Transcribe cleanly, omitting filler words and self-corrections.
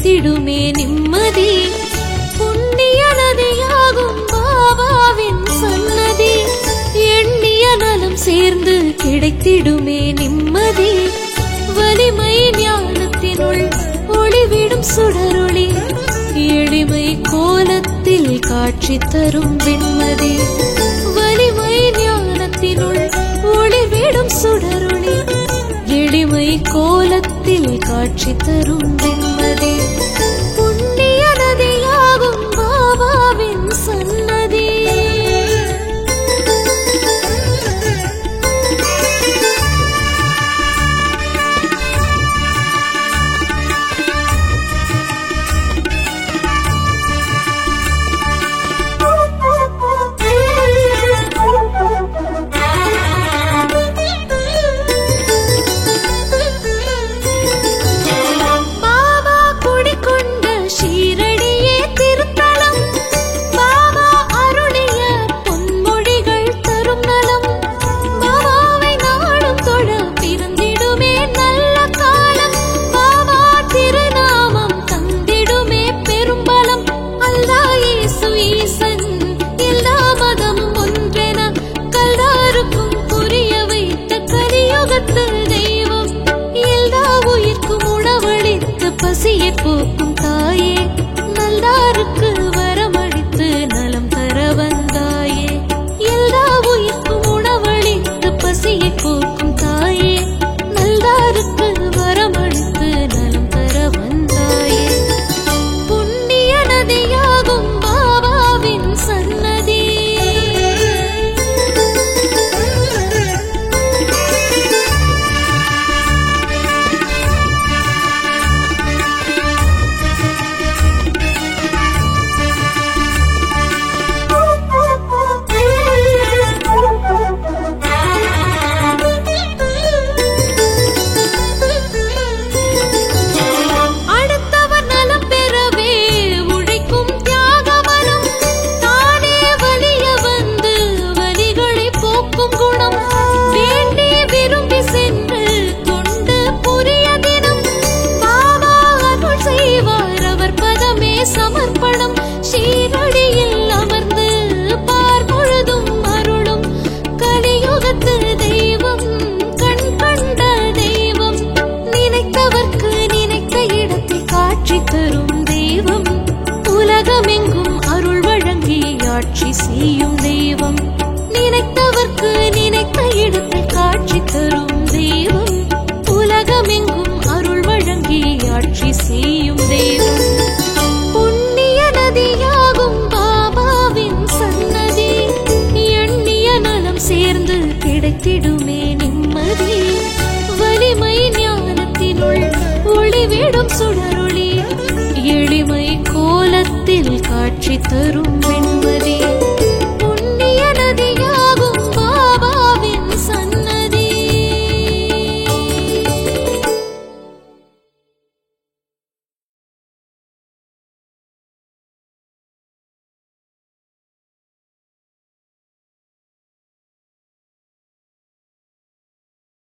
கிடைத்திடுமே நிம்மதி. புண்ணிய நதியாகும் பாபாவின் சன்னதி, எண்ணிய நலம் சேர்ந்து கிடைத்திடுமே நிம்மதி. வலிமை ஞானத்தினுள் ஒளிவிடும் சுடரொளி, எளிமை கோலத்தில் காட்சி தரும் வெண்மதி. வலிமை ஞானத்தினுள் ஒளிவிடும் சுடரொளி, எளிமை கோலத்தில் காட்சி தரும் வெண்மதி. புண்ணிய நதியாகும் பாபாவின் சன்னதி. பசியை போக்கும் தாயே, நல்லாருக்கு வரமளித்து நலம் தர வந்தாயே. எல்லா உயிர்க்கும் உணவளித்து பசியை போக்கும் தாயே, நல்லாருக்கு வரமளித்து நலம் தர வந்தாயே. புண்ணிய நதியாகும் பாபாவின் சன்னதி. சமர்ப்பணம் சீரடியில் அமர்ந்து பார்ப்பொழுதும் அருளும் கலியுகத்து தெய்வம், கண் கண்ட தெய்வம். நினைத்தவர்க்கு நினைத்த இடத்தை காட்சி தரும் தெய்வம், உலகமெங்கும் அருள் வழங்கி ஆட்சி செய்யும் தெய்வம். நினைத்தவர்க்கு நினைத்த இடத்தை காட்சி தரும் தெய்வம், உலகமெங்கும் அருள் வழங்கி ஆட்சி செய்யும் தெய்வம். புண்ணிய நதியாகும் பாபாவின் சன்னதி, எண்ணிய நலம் சேர்ந்து கிடைத்திடுமே நிம்மதி. வலிமை ஞானத்தினுள் ஒளிவிடும் சுடரொளி, எளிமை கோலத்தில் காட்சி தரும்